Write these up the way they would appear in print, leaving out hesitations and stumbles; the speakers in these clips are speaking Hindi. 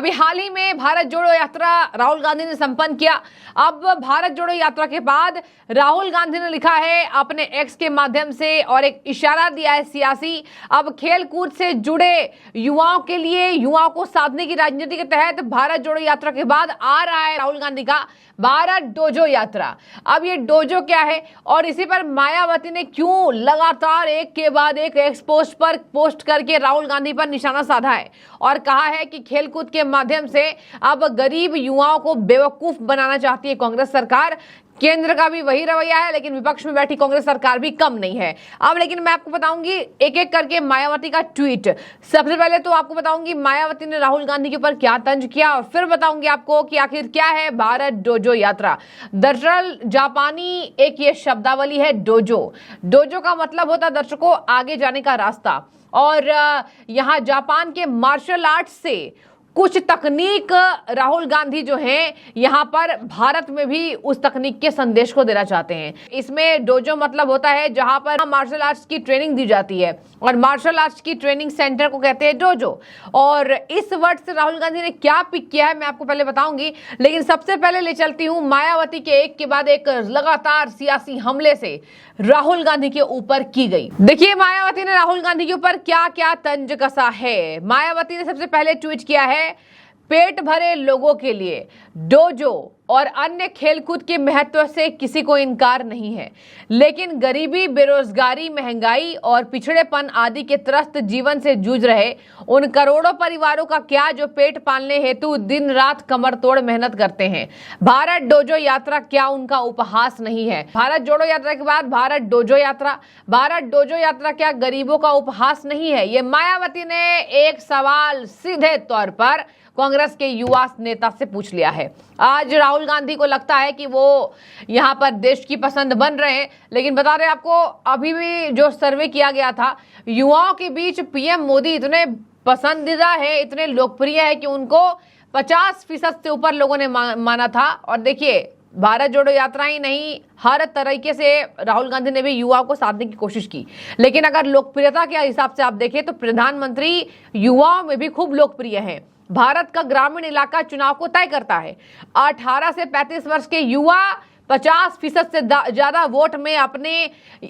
अभी हाल ही में भारत जोड़ो यात्रा राहुल गांधी ने संपन्न किया। अब भारत जोड़ो यात्रा के बाद राहुल गांधी ने लिखा है अपने एक्स के माध्यम से और एक इशारा दिया है सियासी। अब खेल कूद से जुड़े युवाओं के लिए, युवाओं को साधने की राजनीति के तहत भारत जोड़ो यात्रा के बाद आ रहा है राहुल गांधी का भारत डोजो यात्रा। अब ये डोजो क्या है और इसी पर मायावती ने क्यों लगातार एक के बाद एक एक्स पोस्ट पर पोस्ट करके राहुल गांधी पर निशाना साधा है और कहा है कि खेलकूद के माध्यम से अब गरीब युवाओं को बेवकूफ बनाना चाहती है कांग्रेस सरकार। केंद्र का भी वही रवैया है, लेकिन विपक्ष में बैठी कांग्रेस सरकार भी कम नहीं है। अब लेकिन मैं आपको बताऊंगी एक एक करके मायावती का ट्वीट। सबसे पहले तो आपको बताऊंगी मायावती ने राहुल गांधी के ऊपर क्या तंज किया और फिर बताऊंगी आपको कि आखिर क्या है भारत डोजो यात्रा। दरअसल जापानी एक ये शब्दावली है डोजो। डोजो का मतलब होता है दर्शकों आगे जाने का रास्ता, और यहाँ जापान के मार्शल आर्ट से कुछ तकनीक राहुल गांधी जो हैं यहाँ पर भारत में भी उस तकनीक के संदेश को देना चाहते हैं। इसमें डोजो मतलब होता है जहां पर मार्शल आर्ट्स की ट्रेनिंग दी जाती है और मार्शल आर्ट्स की ट्रेनिंग सेंटर को कहते हैं डोजो। और इस वर्ड से राहुल गांधी ने क्या पिक किया है मैं आपको पहले बताऊंगी, लेकिन सबसे पहले ले चलती हूँ मायावती के एक के बाद एक लगातार सियासी हमले से राहुल गांधी के ऊपर की गई। देखिए मायावती ने राहुल गांधी के ऊपर क्या क्या तंज कसा है। मायावती ने सबसे पहले ट्वीट किया है पेट भरे लोगों के लिए डोजो और अन्य खेलकूद के महत्व से किसी को इनकार नहीं है, लेकिन गरीबी, बेरोजगारी, महंगाई और पिछड़ेपन आदि के त्रस्त जीवन से जूझ रहे उन करोड़ों परिवारों का क्या जो पेट पालने हेतु दिन रात कमर तोड़ मेहनत करते हैं। भारत डोजो यात्रा क्या उनका उपहास नहीं है? भारत जोड़ो यात्रा के बाद भारत डोजो यात्रा, भारत डोजो यात्रा क्या गरीबों का उपहास नहीं है? ये मायावती ने एक सवाल सीधे तौर पर कांग्रेस के युवा नेता से पूछ लिया है। आज राहुल गांधी को लगता है कि वो यहाँ पर देश की पसंद बन रहे हैं, लेकिन बता रहे आपको अभी भी जो सर्वे किया गया था युवाओं के बीच पीएम मोदी इतने पसंदीदा है, इतने लोकप्रिय है कि उनको 50% से ऊपर लोगों ने माना था। और देखिए भारत जोड़ो यात्रा ही नहीं, हर तरीके से राहुल गांधी ने भी युवाओं को साधने की कोशिश की, लेकिन अगर लोकप्रियता के हिसाब से आप देखें तो प्रधानमंत्री युवाओं में भी खूब लोकप्रिय हैं। भारत का ग्रामीण इलाका चुनाव को तय करता है। 18 से 35 वर्ष के युवा 50% से ज्यादा वोट में अपने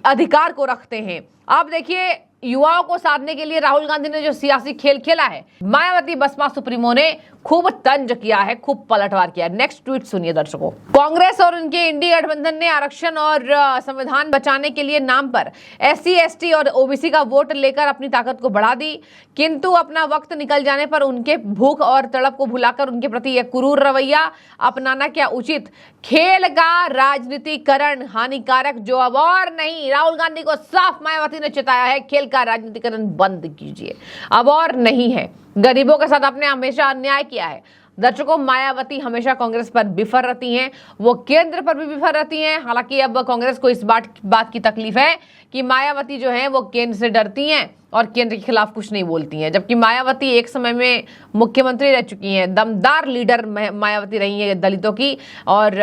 अधिकार को रखते हैं। अब देखिए युवाओं को साधने के लिए राहुल गांधी ने जो सियासी खेल खेला है, मायावती बसपा सुप्रीमो ने खूब तंज किया है, खूब पलटवार किया है। नेक्स्ट ट्वीट सुनिए दर्शकों। कांग्रेस और उनके इंडी गठबंधन ने आरक्षण और संविधान बचाने के लिए नाम पर SC ST और OBC का वोट लेकर अपनी ताकत को बढ़ा दी, किंतु अपना वक्त निकल जाने पर उनके भूख और तड़प को भुलाकर उनके प्रति यह क्रूर रवैया अपनाना क्या उचित? खेल का राजनीतिकरण हानिकारक जो अब और नहीं। राहुल गांधी को साफ मायावती ने चेताया है खेल का राजनीतिकरण बंद कीजिए, अब और नहीं है। गरीबों के साथ आपने हमेशा अन्याय किया है। दर्शकों मायावती हमेशा कांग्रेस पर बिफर रहती हैं, वो केंद्र पर भी बिफर रहती हैं। हालांकि अब कांग्रेस को इस बात की तकलीफ है कि मायावती जो है वो केंद्र से डरती हैं और केंद्र के खिलाफ कुछ नहीं बोलती हैं, जबकि मायावती एक समय में मुख्यमंत्री रह चुकी हैं। दमदार लीडर मायावती रही है दलितों की और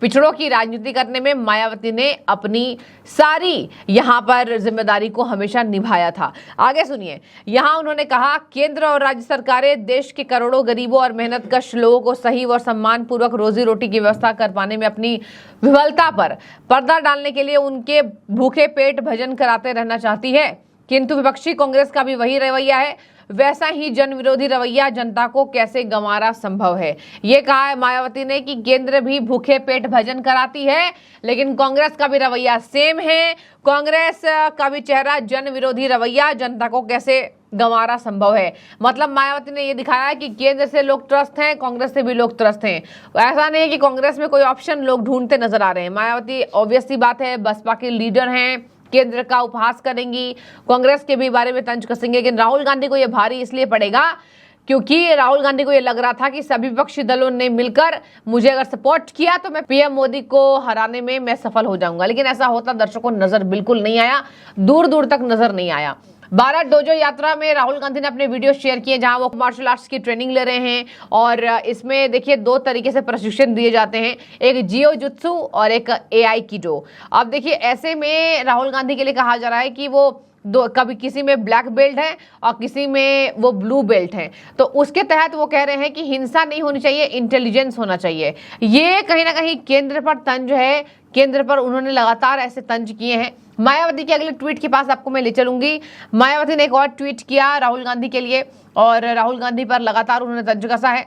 पिछड़ों की राजनीति करने में मायावती ने अपनी सारी यहाँ पर जिम्मेदारी को हमेशा निभाया था। आगे सुनिए, यहाँ उन्होंने कहा केंद्र और राज्य सरकारें देश के करोड़ों गरीबों और मेहनतकश लोगों को सही और सम्मान पूर्वक रोजी रोटी की व्यवस्था कर पाने में अपनी विफलता पर पर्दा डालने के लिए उनके भूखे पेट भजन कराते रहना चाहती है, किंतु विपक्षी कांग्रेस का भी वही रवैया है। वैसा ही जन विरोधी रवैया जनता को कैसे गंवारा संभव है? ये कहा है मायावती ने कि केंद्र भी भूखे पेट भजन कराती है, लेकिन कांग्रेस का भी रवैया सेम है। कांग्रेस का भी चेहरा जन विरोधी रवैया, जनता को कैसे गंवारा संभव है। मतलब मायावती ने ये दिखाया है कि केंद्र से लोग त्रस्त हैं, कांग्रेस से भी लोग त्रस्त हैं। ऐसा नहीं है कि कांग्रेस में कोई ऑप्शन लोग ढूंढते नजर आ रहे हैं। मायावती ऑब्वियस सी बात है बसपा के लीडर हैं, केंद्र का उपहास करेंगी, कांग्रेस के भी बारे में तंज कसेंगे, लेकिन राहुल गांधी को यह भारी इसलिए पड़ेगा क्योंकि राहुल गांधी को यह लग रहा था कि सभी विपक्षी दलों ने मिलकर मुझे अगर सपोर्ट किया तो मैं पीएम मोदी को हराने में मैं सफल हो जाऊंगा, लेकिन ऐसा होता दर्शकों नजर बिल्कुल नहीं आया, दूर दूर तक नजर नहीं आया। भारत डोजो यात्रा में राहुल गांधी ने अपने वीडियो शेयर किए जहां वो मार्शल आर्ट्स की ट्रेनिंग ले रहे हैं और इसमें देखिए 2 तरीके से प्रशिक्षण दिए जाते हैं, एक जियो जुत्सु और एक AI कीडो। अब देखिए ऐसे में राहुल गांधी के लिए कहा जा रहा है कि वो कभी किसी में ब्लैक बेल्ट है और किसी में वो ब्लू बेल्ट है। तो उसके तहत वो कह रहे हैं कि हिंसा नहीं होनी चाहिए, इंटेलिजेंस होना चाहिए। ये कहीं ना कहीं केंद्र पर तंज है, केंद्र पर उन्होंने लगातार ऐसे तंज किए हैं। मायावती के अगले ट्वीट के पास आपको मैं ले चलूंगी। मायावती ने एक और ट्वीट किया राहुल गांधी के लिए और राहुल गांधी पर लगातार उन्होंने तंज कसा है।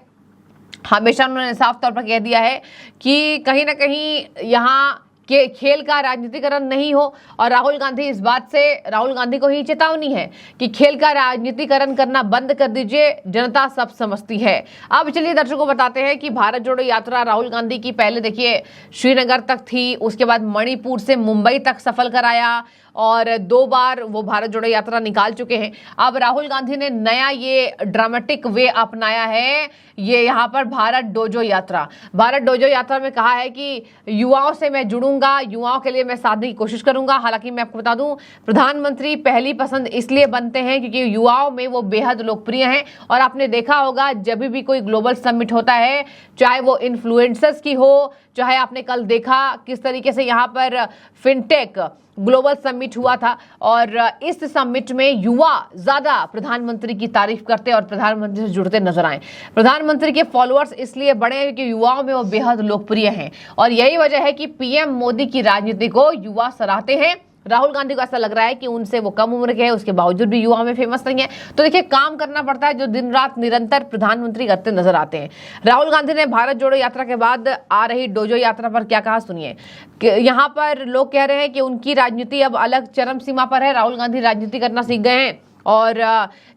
हमेशा उन्होंने साफ तौर पर कह दिया है कि कहीं ना कहीं यहाँ के खेल का राजनीतिकरण नहीं हो, और राहुल गांधी इस बात से, राहुल गांधी को ही चेतावनी है कि खेल का राजनीतिकरण करना बंद कर दीजिए, जनता सब समझती है। अब चलिए दर्शकों बताते हैं कि भारत जोड़ो यात्रा राहुल गांधी की पहले देखिए श्रीनगर तक थी, उसके बाद मणिपुर से मुंबई तक सफल कराया और 2 बार वो भारत जोड़ो यात्रा निकाल चुके हैं। अब राहुल गांधी ने नया ये ड्रामेटिक वे अपनाया है, ये यहाँ पर भारत डोजो यात्रा। भारत डोजो यात्रा में कहा है कि युवाओं से मैं जुड़ूंगा, युवाओं के लिए मैं साधने की कोशिश करूंगा। हालांकि मैं आपको बता दूं, प्रधानमंत्री पहली पसंद इसलिए बनते हैं क्योंकि युवाओं में वो बेहद लोकप्रिय हैं। और आपने देखा होगा जब भी कोई ग्लोबल समिट होता है, चाहे वो इन्फ्लुएंसर्स की हो, चाहे आपने कल देखा किस तरीके से यहाँ पर फिनटेक ग्लोबल समिट हुआ था, और इस समिट में युवा ज्यादा प्रधानमंत्री की तारीफ करते और प्रधानमंत्री से जुड़ते नजर आए। प्रधानमंत्री के फॉलोअर्स इसलिए बढ़े क्योंकि युवाओं में वो बेहद लोकप्रिय हैं, और यही वजह है कि पीएम मोदी की राजनीति को युवा सराहते हैं। राहुल गांधी को ऐसा लग रहा है कि उनसे वो कम उम्र के हैं, उसके बावजूद भी युवाओं में फेमस नहीं है। तो देखिए काम करना पड़ता है जो दिन रात निरंतर प्रधानमंत्री करते नजर आते हैं। राहुल गांधी ने भारत जोड़ो यात्रा के बाद आ रही डोजो यात्रा पर क्या कहा सुनिए। यहाँ पर लोग कह रहे हैं कि उनकी राजनीति अब अलग चरम सीमा पर है, राहुल गांधी राजनीति करना सीख गए हैं और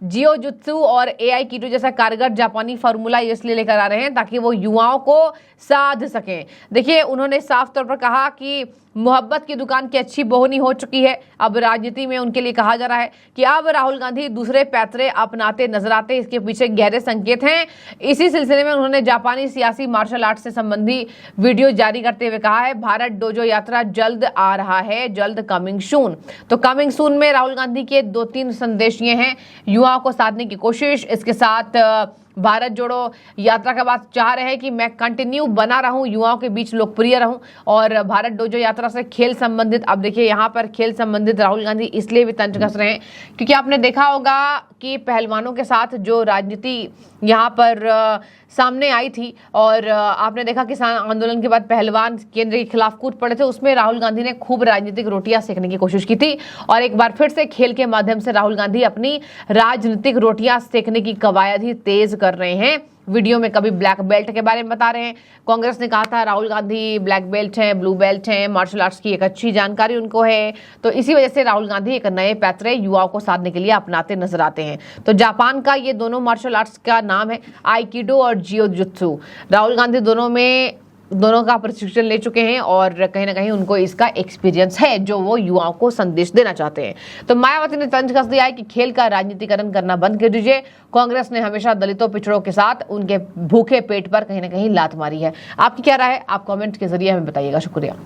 जियो जुत्सु और एआई कीटो जैसा कारगर जापानी फार्मूला इसलिए लेकर आ रहे हैं ताकि वो युवाओं को साध सकें। देखिए उन्होंने साफ तौर पर कहा कि मोहब्बत की दुकान की अच्छी बोहनी हो चुकी है। अब राजनीति में उनके लिए कहा जा रहा है कि अब राहुल गांधी दूसरे पैतरे अपनाते नजर आते, इसके पीछे गहरे संकेत हैं। इसी सिलसिले में उन्होंने जापानी सियासी मार्शल आर्ट से संबंधी वीडियो जारी करते हुए कहा है भारत डोजो यात्रा जल्द आ रहा है, जल्द कमिंग सून। तो कमिंग सून में राहुल गांधी के 2-3 संदेश ये हैं, युवाओं को साधने की कोशिश, इसके साथ भारत जोड़ो यात्रा के बाद चाह रहे हैं कि मैं कंटिन्यू बना रहूं, युवाओं के बीच लोकप्रिय रहूं। और भारत डोजो यात्रा से खेल संबंधित, अब देखिए यहाँ पर खेल संबंधित राहुल गांधी इसलिए भी तंज कस रहे हैं क्योंकि आपने देखा होगा कि पहलवानों के साथ जो राजनीति यहाँ पर सामने आई थी, और आपने देखा किसान आंदोलन के बाद पहलवान केंद्र के खिलाफ कूद पड़े थे, उसमें राहुल गांधी ने खूब राजनीतिक रोटियां सेकने की कोशिश की थी। और एक बार फिर से खेल के माध्यम से राहुल गांधी अपनी राजनीतिक रोटियां सेकने की कवायद ही तेज कर रहे हैं। वीडियो में कभी ब्लैक बेल्ट के बारे में बता रहे हैं, कांग्रेस ने कहा था राहुल गांधी ब्लैक बेल्ट हैं, ब्लू बेल्ट हैं, मार्शल आर्ट्स की एक अच्छी जानकारी उनको है। तो इसी वजह से राहुल गांधी एक नए पैतरे युवाओं को साधने के लिए अपनाते नजर आते हैं। तो जापान का ये दोनों मार्शल आर्ट्स का नाम है आइकिडो और जियो जुत्सु। राहुल गांधी दोनों का प्रशिक्षण ले चुके हैं और कहीं ना कहीं उनको इसका एक्सपीरियंस है जो वो युवाओं को संदेश देना चाहते हैं। तो मायावती ने तंज कस दिया है कि खेल का राजनीतिकरण करना बंद कर दीजिए। कांग्रेस ने हमेशा दलितों पिछड़ों के साथ उनके भूखे पेट पर कहीं ना कहीं लात मारी है। आपकी क्या राय है, आप कमेंट के जरिए हमें बताइएगा। शुक्रिया।